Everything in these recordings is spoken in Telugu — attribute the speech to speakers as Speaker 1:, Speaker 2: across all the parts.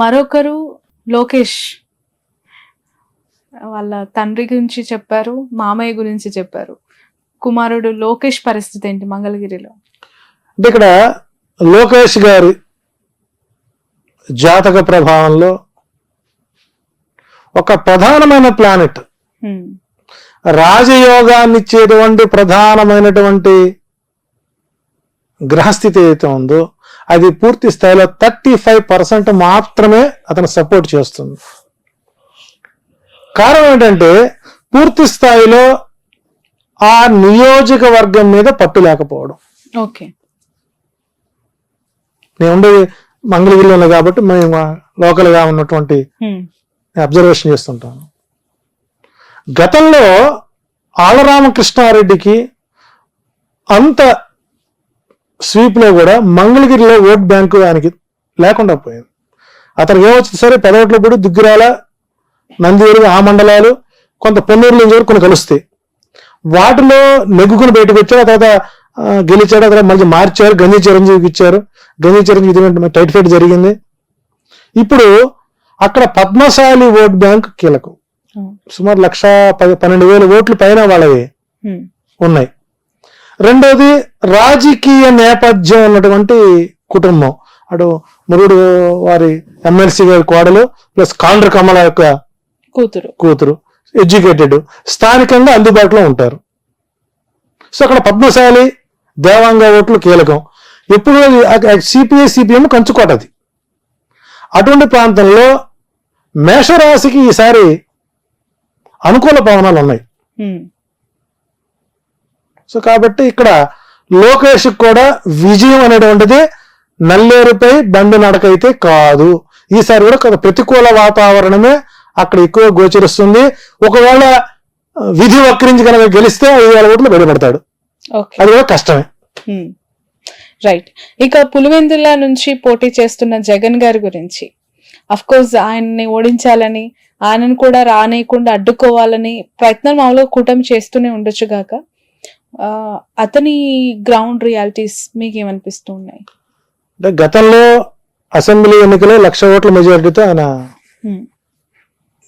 Speaker 1: మరొకరు లోకేష్, వాళ్ళ తండ్రి గురించి చెప్పారు, మామయ్య గురించి చెప్పారు. కుమారుడు లోకేష్ పరిస్థితి ఏంటి మంగళగిరిలో?
Speaker 2: అంటే ఇక్కడ లోకేష్ గారి జాతక ప్రభావంలో ఒక ప్రధానమైన ప్లానెట్, రాజయోగాన్ని ఇచ్చేటువంటి ప్రధానమైనటువంటి గ్రహస్థితి ఏదైతే ఉందో అది పూర్తి స్థాయిలో 35% మాత్రమే అతను సపోర్ట్ చేస్తుంది. కారణం ఏంటంటే పూర్తి స్థాయిలో ఆ నియోజకవర్గం మీద పట్టు లేకపోవడం.
Speaker 1: ఓకే,
Speaker 2: నేను ఉండేది మంగళగిరిలో కాబట్టి మేము లోకల్ గా ఉన్నటువంటి అబ్జర్వేషన్ చేస్తుంటాను. గతంలో ఆలరామకృష్ణారెడ్డికి అంత స్వీప్ లో కూడా మంగళగిరిలో ఓట్ బ్యాంకు ఆయనకి లేకుండా పోయింది. అతనికి ఏమొచ్చింది సరే పెదవట్లో కూడా దుగ్గిరాల, నందివేలు, ఆ మండలాలు, కొంత పొన్నూరు నుంచి వరకు కొన్ని కలుస్తాయి. వాటిలో నెగ్గుకుని బయటకు వచ్చారు. ఆ తర్వాత గెలిచాడు. ఆ తర్వాత మళ్ళీ మార్చారు, గంజి చిరంజీవికి ఇచ్చారు. గంజి చిరంజీవి టైట్ ఫైట్ జరిగింది. ఇప్పుడు అక్కడ పద్మశాలి ఓట్ బ్యాంక్ కీలకం. సుమారు 1,12,000 ఓట్లు పైన వాళ్ళవి ఉన్నాయి. రెండోది రాజకీయ నేపథ్యం ఉన్నటువంటి కుటుంబం. అటు మురుడు వారి ఎమ్మెల్సీ గారి కోడలు ప్లస్ కాండ్ర కమల యొక్క కూతురు, ఎడ్యుకేటెడ్, స్థానికంగా అందుబాటులో ఉంటారు. సో అక్కడ పద్మశాలి దేవాంగ ఓట్లు కీలకం. ఎప్పుడు సిపిఐ సిపిఎం కంచుకోటది. అటువంటి ప్రాంతంలో మేషరాశికి ఈసారి అనుకూల పవనాలు ఉన్నాయి. సో కాబట్టి ఇక్కడ లోకేష్ కూడా విజయం అనేటువంటిది నల్లేరుపై బండి నడకైతే కాదు. ఈసారి కూడా ప్రతికూల వాతావరణమే అక్కడ ఎక్కువ గోచరిస్తుంది. ఒకవేళ విధి వక్రించి కనుక గెలిస్తే 5,000 ఓట్లు బయటపడతాడు. అది కూడా కష్టమే.
Speaker 1: రైట్. ఇక పులివెందుల నుంచి పోటీ చేస్తున్న జగన్ గారి గురించి, అఫ్ కోర్స్ ఆయన్ని ఓడించాలని, ఆయనను కూడా రానేయకుండా అడ్డుకోవాలని ప్రయత్నం మామూలుగా కూటమి చేస్తూనే ఉండొచ్చు గాక, అతని గ్రౌండ్ రియాలిటీస్ మీకు ఏమనిపిస్తూ ఉన్నాయి?
Speaker 2: అంటే గతంలో అసెంబ్లీ ఎన్నికలో 1,00,000 ఓట్ల మెజారిటీతో ఆయన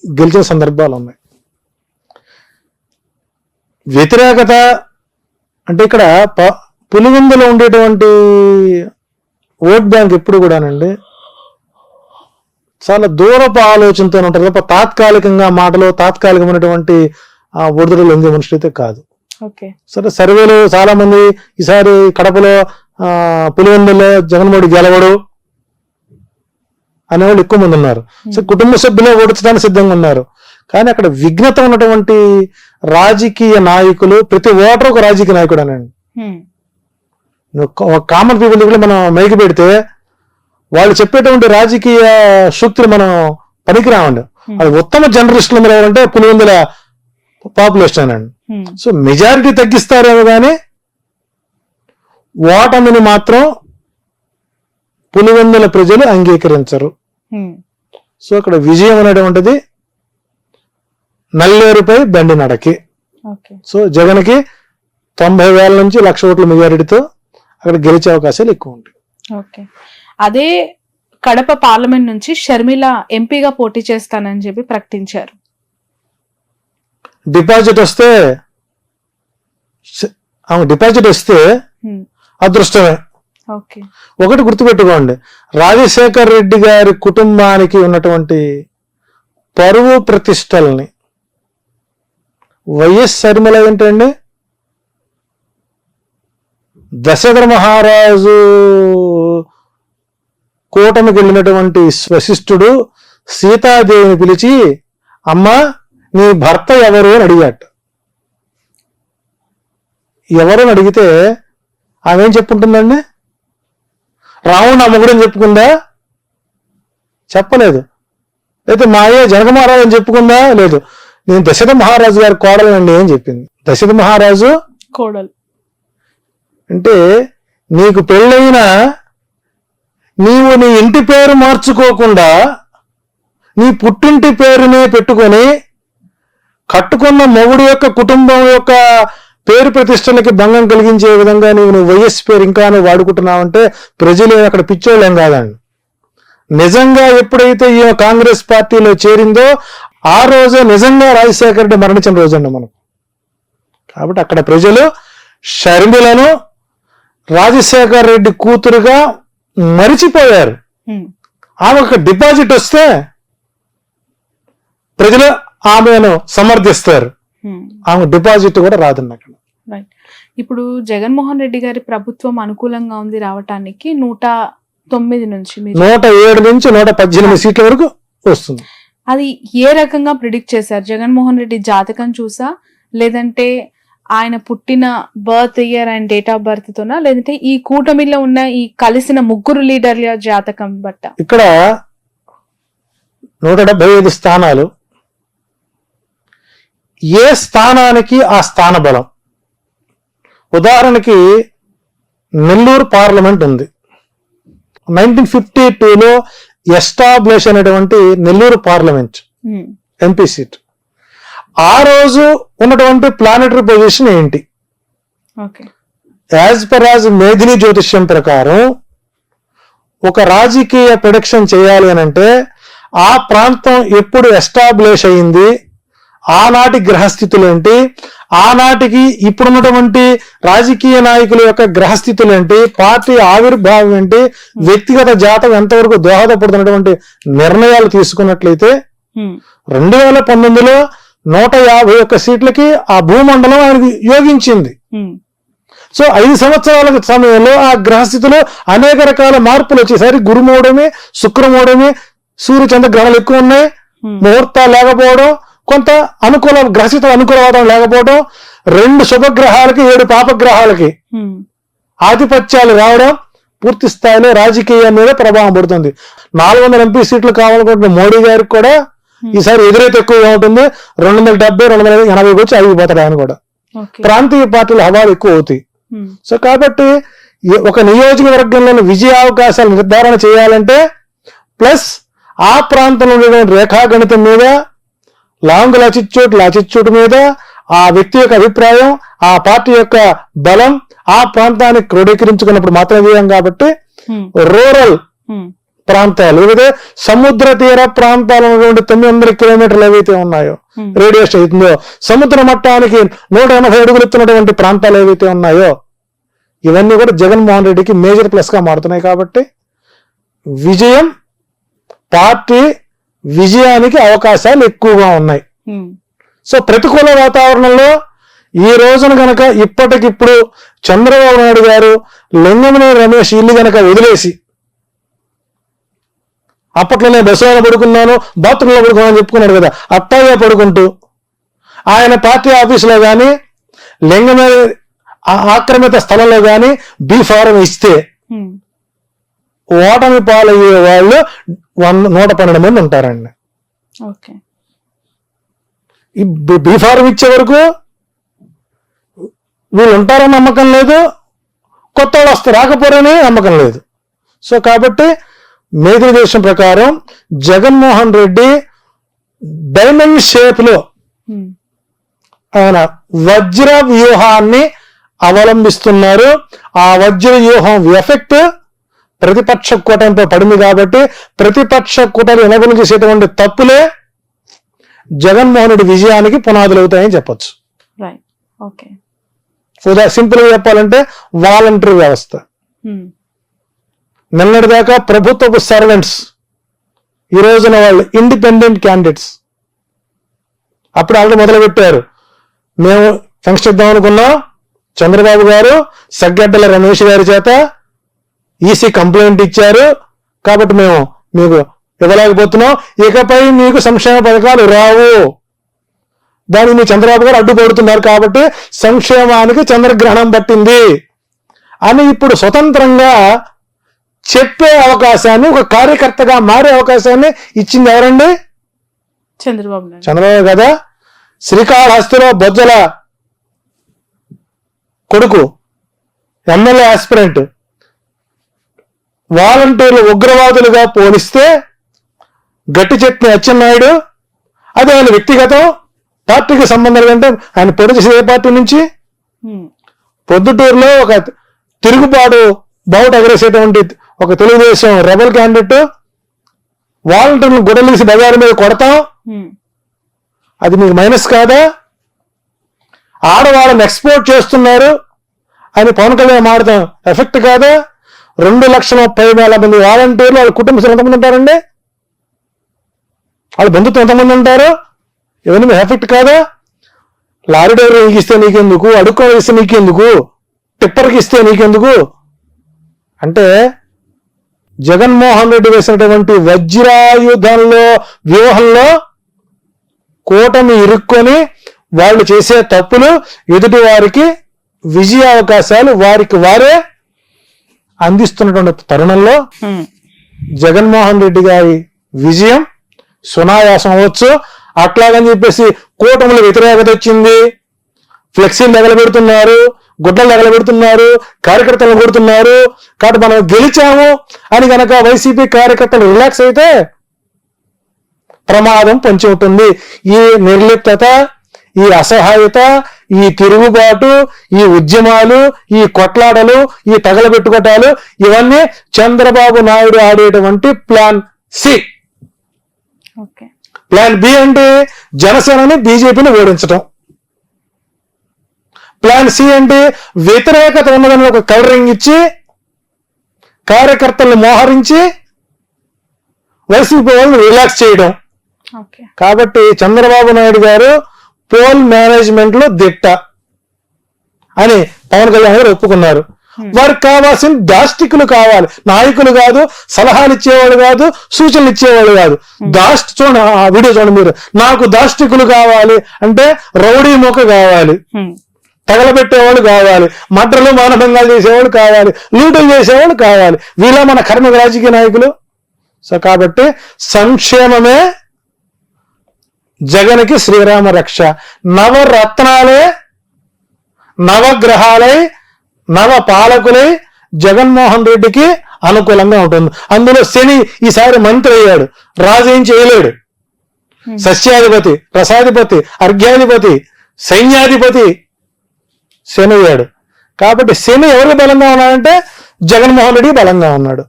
Speaker 2: గెలిచిన సందర్భాలు ఉన్నాయి. వ్యతిరేకత అంటే ఇక్కడ పులివెందులో ఉండేటువంటి ఓట్ బ్యాంక్ ఎప్పుడు కూడానండి చాలా దూరపు ఆలోచనతో ఉంటారు తప్ప తాత్కాలికంగా మాటలో తాత్కాలికమైనటువంటి ఒడిదుడులు ఉంది మనుషులు అయితే కాదు. సరే, సర్వేలు చాలా మంది ఈసారి కడపలో పులివెందులో జగన్మోహన్ గెలవడు అనేవాళ్ళు ఎక్కువ మంది ఉన్నారు. సో కుటుంబ సభ్యులే ఓడించడానికి సిద్ధంగా ఉన్నారు. కానీ అక్కడ విఘ్నత ఉన్నటువంటి రాజకీయ నాయకులు, ప్రతి ఓటర్ ఒక రాజకీయ నాయకుడు అనండి. కామన్ పీపుల్ దగ్గర మనం మైకి పెడితే వాళ్ళు చెప్పేటువంటి రాజకీయ సూక్తులు మనం పనికిరామండి. అది ఉత్తమ జర్నలిస్టులు మీరు ఎవరంటే పులివెందుల పాపులేషన్ అనండి. సో మెజారిటీ తగ్గిస్తారేమో కానీ ఓటమిని మాత్రం పులివెందుల ప్రజలు అంగీకరించరు. సో అక్కడ విజయం అనేటువంటిది నల్లేరుపై బండి నడకి. సో జగన్కి 90,000 నుంచి 1,00,000 ఓట్ల మెజారిటీతో అక్కడ గెలిచే అవకాశాలు ఎక్కువ ఉంటాయి.
Speaker 1: ఓకే. అదే కడప పార్లమెంట్ నుంచి షర్మిల ఎంపీగా పోటీ చేస్తానని చెప్పి ప్రకటించారు.
Speaker 2: డిపాజిట్ వస్తే అదృష్టమే. ఒకటి గుర్తుపెట్టుకోండి, రాజశేఖర్ రెడ్డి గారి కుటుంబానికి ఉన్నటువంటి పరువు ప్రతిష్టల్ని వైఎస్ షర్మిల ఏంటండి, దశరథ మహారాజు కూటమికి వెళ్ళినటువంటి వశిష్ఠుడు సీతాదేవిని పిలిచి, అమ్మా నీ భర్త ఎవరు అని అడిగాట. ఎవరు అని అడిగితే ఆమె ఏం చెప్పుకుంటుందండి? రావణుడు అమ్మగుడు అని చెప్పుకుందా? చెప్పలేదు. అయితే మాయే జనక మహారాజు అని చెప్పుకుందా? లేదు. నేను దశరథ మహారాజు గారి కోడలు అండి అని చెప్పింది. దశరథ మహారాజు
Speaker 1: కోడలు
Speaker 2: అంటే నీకు పెళ్ళైనా నీవు నీ ఇంటి పేరు మార్చుకోకుండా నీ పుట్టింటి పేరునే పెట్టుకొని కట్టుకున్న మొగుడు యొక్క కుటుంబం యొక్క పేరు ప్రతిష్టలకి భంగం కలిగించే విధంగా నువ్వు వైఎస్ పేరు ఇంకా నువ్వు వాడుకుంటున్నావంటే ప్రజలు అక్కడ పిచ్చోళ్ళేం కాదండి. నిజంగా ఎప్పుడైతే ఈ కాంగ్రెస్ పార్టీలో చేరిందో ఆ రోజే నిజంగా రాజశేఖర రెడ్డి మరణించిన రోజు అండి మనకు. కాబట్టి అక్కడ ప్రజలు షర్మిలను రాజశేఖర రెడ్డి కూతురుగా మరిచిపోయారు. ఆమె ఒక డిపాజిట్ వస్తే ప్రజలు ఆమెను సమర్థిస్తారు, ఆమె డిపాజిట్ కూడా రాదండి అక్కడ.
Speaker 1: ఇప్పుడు జగన్మోహన్ రెడ్డి గారి ప్రభుత్వం అనుకూలంగా ఉంది రావటానికి 109 నుంచి
Speaker 2: 107 నుంచి 118 సీట్ల వరకు వస్తుంది.
Speaker 1: అది ఏ రకంగా ప్రిడిక్ట్ చేశారు? జగన్మోహన్ రెడ్డి జాతకం చూసా, లేదంటే ఆయన పుట్టిన birth year and date of birth తోనా, లేదంటే ఈ కూటమిలో ఉన్న ఈ కలిసిన ముగ్గురు లీడర్ల జాతకం బట్ట?
Speaker 2: ఇక్కడ 175 స్థానాలు, ఏ స్థానానికి ఆ స్థాన బలం. ఉదాహరణకి నెల్లూరు పార్లమెంట్ ఉంది, 1952లో ఎస్టాబ్లిష్ అయినటువంటి నెల్లూరు పార్లమెంట్ ఎంపీ సీట్. ఆ రోజు ఉన్నటువంటి ప్లానటరీ పొజిషన్ ఏంటి? యాజ్ పర్ యాజ్ మేధిని జ్యోతిష్యం ప్రకారం ఒక రాజకీయ ప్రొడిక్షన్ చేయాలి అని అంటే ఆ ప్రాంతం ఎప్పుడు ఎస్టాబ్లిష్ అయింది, ఆనాటి గ్రహస్థితులు ఏంటి, ఆనాటికి ఇప్పుడున్నటువంటి రాజకీయ నాయకుల యొక్క గ్రహస్థితులు ఏంటి, పార్టీ ఆవిర్భావం ఏంటి, వ్యక్తిగత జాతకం ఎంతవరకు దోహదపడుతున్నటువంటి నిర్ణయాలు తీసుకున్నట్లయితే 2019లో 151 సీట్లకి ఆ భూమండలం ఆయనకి యోగించింది. సో 5 సంవత్సరాల సమయంలో ఆ గ్రహస్థితిలో అనేక రకాల మార్పులు వచ్చేసరి గురుమూడమే, శుక్రమూడమే, సూర్యచంద్ర గ్రహాలు ఎక్కువ ఉన్నాయి, ముహూర్తాలు లేకపోవడం, కొంత అనుకూల గ్రహస్థితి అనుకూల వాతావరణం లేకపోవడం, 2 శుభగ్రహాలకి 7 పాపగ్రహాలకి ఆధిపత్యాలు రావడం పూర్తి స్థాయిలో రాజకీయం మీద ప్రభావం పడుతుంది. 400 ఎంపీ సీట్లు కావాలనుకుంటున్న మోడీ గారికి కూడా ఈసారి ఎదురైతే ఎక్కువగా ఉంటుంది. 270, 280 వచ్చి అయిపోతాడు ఆయన కూడా. ప్రాంతీయ పార్టీలు హవాలు ఎక్కువ అవుతాయి. సో కాబట్టి ఒక నియోజకవర్గంలోని విజయ అవకాశాలు నిర్ధారణ చేయాలంటే ప్లస్ ఆ ప్రాంతంలో ఉండేటువంటి రేఖాగణితం మీద, లాంగ్ లాచిట్యూడ్ మీద, ఆ వ్యక్తి యొక్క అభిప్రాయం, ఆ పార్టీ యొక్క బలం, ఆ ప్రాంతాన్ని క్రోడీకరించుకున్నప్పుడు మాత్రమే చేయం. కాబట్టి రూరల్ ప్రాంతాలు, ఏదైతే సముద్ర తీర ప్రాంతాలు ఉన్నటువంటి 900 కిలోమీటర్లు ఏవైతే ఉన్నాయో, రేడియస్ అవుతుందో, సముద్ర మట్టానికి 180 అడుగులు ఎత్తున్నటువంటి ప్రాంతాలు ఏవైతే ఉన్నాయో, ఇవన్నీ కూడా జగన్మోహన్ రెడ్డికి మేజర్ ప్లస్ గా మారుతున్నాయి. కాబట్టి విజయం, పార్టీ విజయానికి అవకాశాలు ఎక్కువగా ఉన్నాయి. సో ప్రతికూల వాతావరణంలో ఈ రోజున గనక ఇప్పటికిప్పుడు చంద్రబాబు నాయుడు గారు లింగమనేని రమేష్ ఇల్లు గనక వదిలేసి, అప్పట్లో నేను బస్సులో పడుకున్నాను, బాత్రూంలో పడుకున్నాను చెప్పుకున్నాడు కదా, అట్టాగే పడుకుంటూ ఆయన పార్టీ ఆఫీసులో కానీ లింగమనేని ఆక్రమిత స్థలంలో కానీ బీ ఫారం ఇస్తే ఓటమి పాలయ్యే వాళ్ళు 112 మంది ఉంటారండి. ఈ బీ ఫారం ఇచ్చే వరకు వీళ్ళు ఉంటారని నమ్మకం లేదు, కొత్త వాళ్ళు వస్తే రాకపోరని నమ్మకం లేదు. సో కాబట్టి మేధిని దేశం ప్రకారం జగన్మోహన్ రెడ్డి డైమండ్ షేప్ లో ఆయన వజ్ర వ్యూహాన్ని అవలంబిస్తున్నారు. ఆ వజ్ర వ్యూహం ఎఫెక్ట్ ప్రతిపక్ష కూటమితో పడింది. కాబట్టి ప్రతిపక్ష కూటమి ఎనబులు చేసేటువంటి తప్పులే జగన్మోహన్ రెడ్డి విజయానికి పునాదులు అవుతాయని చెప్పొచ్చు. సింపుల్ గా చెప్పాలంటే వాలంటరీ వ్యవస్థ. నిన్నటిదాకా ప్రభుత్వపు సర్వెంట్స్, ఈ రోజున వాళ్ళు ఇండిపెండెంట్ క్యాండిడేట్స్. అప్పుడు ఆల్రెడీ మొదలు పెట్టారు, మేము ఫంక్షన్ ఇద్దాం అనుకున్నాం, చంద్రబాబు గారు సగ్గడ్డల రమేష్ గారి చేత ఈసీ కంప్లైంట్ ఇచ్చారు, కాబట్టి మేము మీకు ఇవ్వలేకపోతున్నాం, ఇకపై మీకు సంక్షేమ పథకాలు రావు, దానికి మీ చంద్రబాబు గారు అడ్డుపడుతున్నారు, కాబట్టి సంక్షేమానికి చంద్రగ్రహణం పట్టింది అని ఇప్పుడు స్వతంత్రంగా చెప్పే అవకాశాన్ని, ఒక కార్యకర్తగా మారే అవకాశాన్ని ఇచ్చింది ఎవరండి? చంద్రబాబు కదా. శ్రీకాళహస్తిలో బొజ్జల కొడుకు ఎమ్మెల్యే ఆస్పిరెంట్ వాలంటీర్లు ఉగ్రవాదులుగా పోలిస్తే గట్టి చెప్పిన అచ్చెన్నాయుడు, అది ఆయన వ్యక్తిగతం, పార్టీకి సంబంధం ఏంటంటే ఆయన పొడి చేసే ఏ పార్టీ నుంచి. పొద్దుటూరులో ఒక తిరుగుబాటు బావుట ఎగరేసేటువంటి ఒక తెలుగుదేశం రెబల్ క్యాండిడేట్ వాలంటీర్లు గొడవలేసి బజారు మీద కొడతాం, అది మీకు మైనస్ కాదా? ఆడవాళ్ళని ఎక్స్పోర్ట్ చేస్తున్నారు అని పవన్ కళ్యాణ్ మాడతాం ఎఫెక్ట్ కాదా? 2,30,000 మంది వాలంటీర్లు వాళ్ళ కుటుంబ సభ్యులు ఎంతమంది ఉంటారండి? వాళ్ళ బంధుత్వం ఎంతమంది ఉంటారు? ఇవన్నీ మీ ఎఫెక్ట్ కాదా? లారీ డ్రైవర్ ఇస్తే నీకెందుకు, అడుక్కోని ఇస్తే నీకెందుకు, టిప్పర్కి ఇస్తే నీకెందుకు అంటే జగన్మోహన్ రెడ్డి వేసినటువంటి వజ్రాయుధంలో వ్యూహంలో కూటమి ఇరుక్కొని వాళ్ళు చేసే తప్పులు ఎదుటి వారికి విజయ అవకాశాలు వారికి వారే అందిస్తున్నటువంటి తరుణంలో జగన్మోహన్ రెడ్డి గారి విజయం సునాయాసం అవ్వచ్చు. అట్లాగని చెప్పేసి కూటమిలో వ్యతిరేకత వచ్చింది, ఫ్లెక్సీలు తగలబెడుతున్నారు, గుడ్డలు తగలబెడుతున్నారు, కార్యకర్తలు కొడుతున్నారు, కాబట్టి మనం గెలిచాము అని కనుక వైసీపీ కార్యకర్తలు రిలాక్స్ అయితే ప్రమాదం పొంచి ఉంటుంది. ఈ నిర్లిప్తత, ఈ అసహాయత, ఈ తిరుగుబాటు, ఈ ఉద్యమాలు, ఈ కొట్లాటలు, ఈ తగలబెట్టుకోటాలు ఇవన్నీ చంద్రబాబు నాయుడు ఆడేటువంటి ప్లాన్ సి. ప్లాన్ బి అంటే జనసేనని బీజేపీని ఓడించడం. ప్లాన్ సి అంటే వ్యతిరేకత ఉన్నదని ఒక కవరింగ్ ఇచ్చి కార్యకర్తలను మోహరించి వైసీపీ వాళ్ళని రిలాక్స్ చేయడం. కాబట్టి చంద్రబాబు నాయుడు గారు పోల్ మేనేజ్మెంట్ లో దిట్ట అని పవన్ కళ్యాణ్ గారు ఒప్పుకున్నారు. వారికి కావాల్సిన దాష్టికులు కావాలి, నాయకులు కాదు, సలహాలు ఇచ్చేవాళ్ళు కాదు, సూచనలు ఇచ్చేవాళ్ళు కాదు. చూడండి ఆ వీడియో చూడండి మీరు. నాకు దాష్టికులు కావాలి అంటే రౌడీ మొక్క కావాలి, తగలబెట్టేవాళ్ళు కావాలి, మడ్రలు మానభంగాలు చేసేవాళ్ళు కావాలి, లూటులు చేసేవాళ్ళు కావాలి. వీళ్ళ మన కర్మ రాజకీయ నాయకులు. సో కాబట్టి సంక్షేమమే జగన్కి శ్రీరామ రక్ష. నవరత్నాలే నవగ్రహాలై నవ పాలకులై జగన్మోహన్ రెడ్డికి అనుకూలంగా ఉంటుంది. అందులో శని ఈసారి మంత్రి అయ్యాడు, రాజు ఏం చేయలేడు. సస్యాధిపతి, రసాధిపతి, అర్ఘ్యాధిపతి, సైన్యాధిపతి శని అయ్యాడు. కాబట్టి శని ఎవరికి బలంగా ఉన్నాడంటే జగన్మోహన్ రెడ్డికి బలంగా ఉన్నాడు.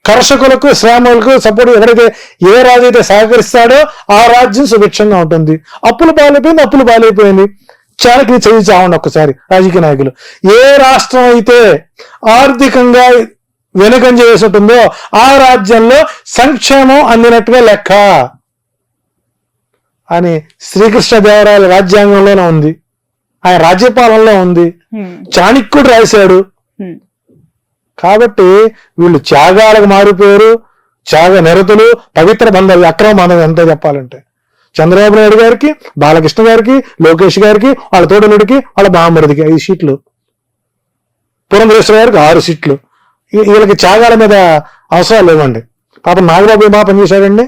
Speaker 2: కర్షకులకు, శ్రామికులకు సపోర్ట్ ఎవరైతే ఏ రాజు అయితే సహకరిస్తాడో ఆ రాజ్యం సుభిక్షంగా ఉంటుంది. అప్పులు పాలైపోయింది. చాణక్యని చదివి చావండి ఒక్కసారి రాజకీయ నాయకులు. ఏ రాష్ట్రం అయితే ఆర్థికంగా వెనుకంజ వేసి ఉంటుందో ఆ రాజ్యంలో సంక్షేమం అందినట్టుగా లెక్క అని శ్రీకృష్ణదేవరాయల రాజ్యాంగంలోనే ఉంది, ఆయన రాజ్యపాలనలో ఉంది, చాణక్యుడు రాశాడు. కాబట్టి వీళ్ళు త్యాగాలకు మారిపోయారు, త్యాగ నిరతులు, పవిత్ర బంధాలు, అక్రమ బంధం ఎంత చెప్పాలంటే చంద్రబాబు నాయుడు గారికి, బాలకృష్ణ గారికి, లోకేష్ గారికి, వాళ్ళ తోడలుడికి, వాళ్ళ బామ్మడికి 5 సీట్లు, పురంధరేశ్వర గారికి 6 సీట్లు. వీళ్ళకి త్యాగాల మీద అవసరాలు లేవండి. పాపం నాగబాబు బాగా పనిచేశాడండి.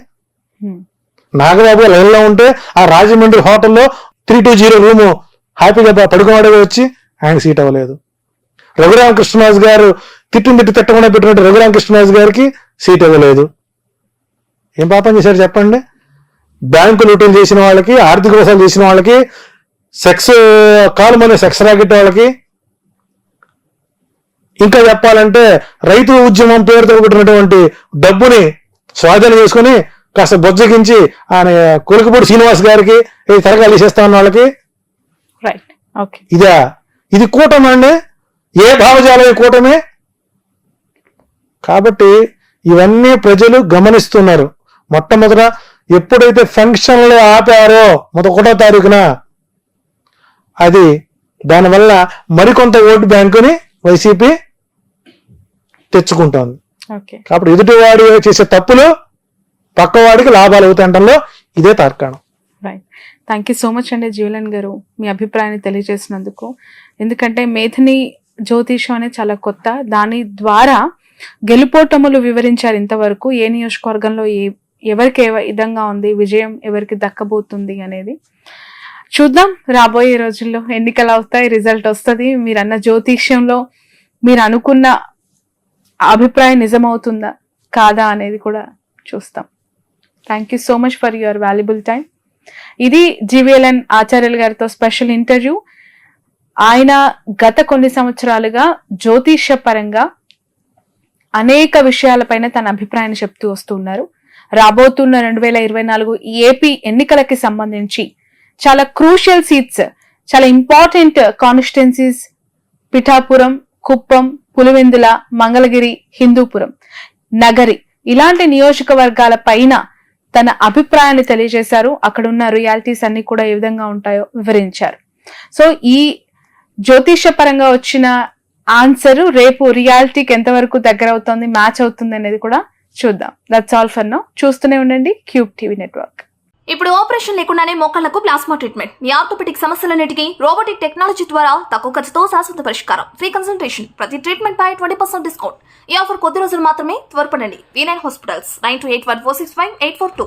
Speaker 2: నాగబాబు లైన్లో ఉంటే ఆ రాజమండ్రి హోటల్లో 320 రూము హ్యాపీగా పడుకున్నాడుగా వచ్చి ఆయన సీట్ అవ్వలేదు. రఘురామకృష్ణరాజు గారు తిట్టకుండా పెట్టినట్టు రఘురామకృష్ణరాజు గారికి సీట్ ఇవ్వలేదు. ఏం పాపం చేశారు చెప్పండి? బ్యాంకు లూటీలు చేసిన వాళ్ళకి, ఆర్థిక మోసాలు చేసిన వాళ్ళకి, కాలుమనే సెక్స్ రాకెట్ వాళ్ళకి, ఇంకా చెప్పాలంటే రైతు ఉద్యమం పేరుతో పెట్టినటువంటి డబ్బుని స్వాధీనం చేసుకుని కాస్త బొజ్జగించి ఆయన కొలికపూడి శ్రీనివాస్ గారికి తరగాలు తీసేస్తా ఉన్న వాళ్ళకి ఇది కూటమి అండి. ఏ భావజాలం కూటమి? కాబట్టి ఇవన్నీ ప్రజలు గమనిస్తున్నారు. మొట్టమొదట ఎప్పుడైతే ఫంక్షన్లు ఆపారో 1వ తారీఖున అది దానివల్ల మరికొంత ఓటు బ్యాంకుని వైసీపీ తెచ్చుకుంటోంది. కాబట్టి ఎదుటివాడు చేసే తప్పులు పక్కవాడికి లాభాలు అవుతాయంటంలో ఇదే తార్కాణం.
Speaker 1: థ్యాంక్ యూ సో మచ్ అండి జీవలన్ గారు, మీ అభిప్రాయాన్ని తెలియజేసినందుకు. ఎందుకంటే మేధిని జ్యోతిషం అనేది చాలా కొత్త, దాని ద్వారా గెలుపోటములు వివరించారు ఇంతవరకు. ఏ నియోజకవర్గంలో ఎవరికి ఏ విధంగా ఉంది, విజయం ఎవరికి దక్కబోతుంది అనేది చూద్దాం. రాబోయే రోజుల్లో ఎన్నికలు అవుతాయి, రిజల్ట్ వస్తుంది. మీరు అన్న జ్యోతిష్యంలో మీరు అనుకున్న అభిప్రాయం నిజమవుతుందా కాదా అనేది కూడా చూస్తాం. Thank you so much for your valuable time. ఇది జీవీఎల్ఎన్ ఆచార్యులు గారితో స్పెషల్ ఇంటర్వ్యూ. ఆయన గత కొన్ని సంవత్సరాలుగా జ్యోతిష్య పరంగా అనేక విషయాలపైన తన అభిప్రాయాన్ని చెప్తూ వస్తున్నారు. రాబోతున్న 2024 ఏపీ ఎన్నికలకి సంబంధించి చాలా క్రూషియల్ సీట్స్, చాలా ఇంపార్టెంట్ కాన్స్టిట్యున్సీస్ పిఠాపురం, కుప్పం, పులివెందుల, మంగళగిరి, హిందూపురం, నగరి ఇలాంటి నియోజకవర్గాల పైన తన అభిప్రాయాన్ని తెలియజేశారు. అక్కడున్న రియాలిటీస్ అన్ని కూడా ఏ విధంగా ఉంటాయో వివరించారు. సో ఈ జ్యోతిష పరంగా వచ్చిన ఆన్సర్ రేపు రియాలిటీకి ఎంతవరకు దగ్గర అవుతుంది, మ్యాచ్ అవుతుంది అనేది కూడా చూద్దాం. That's all for now. చూస్తూనే ఉండండి క్యూబ్ టీవీ నెట్వర్క్.
Speaker 3: ఇప్పుడు ఆపరేషన్ లేకుండానే మోకాళ్లకు ప్లాస్మా ట్రీట్మెంట్, మీ ఆర్థోపెటిక్ సమస్యలన్నిటికీ రోబోటిక్ టెక్నాలజీ ద్వారా తక్కువ ఖర్చుతో శాశ్వత పరిష్కారం, ఫ్రీ కన్సల్టేషన్, ప్రతి ట్రీట్మెంట్ పై 20% డిస్కౌంట్. ఈ ఆఫర్ కొద్ది రోజులు మాత్రమే. త్వరపడండి. V9 hospitals 9281465842.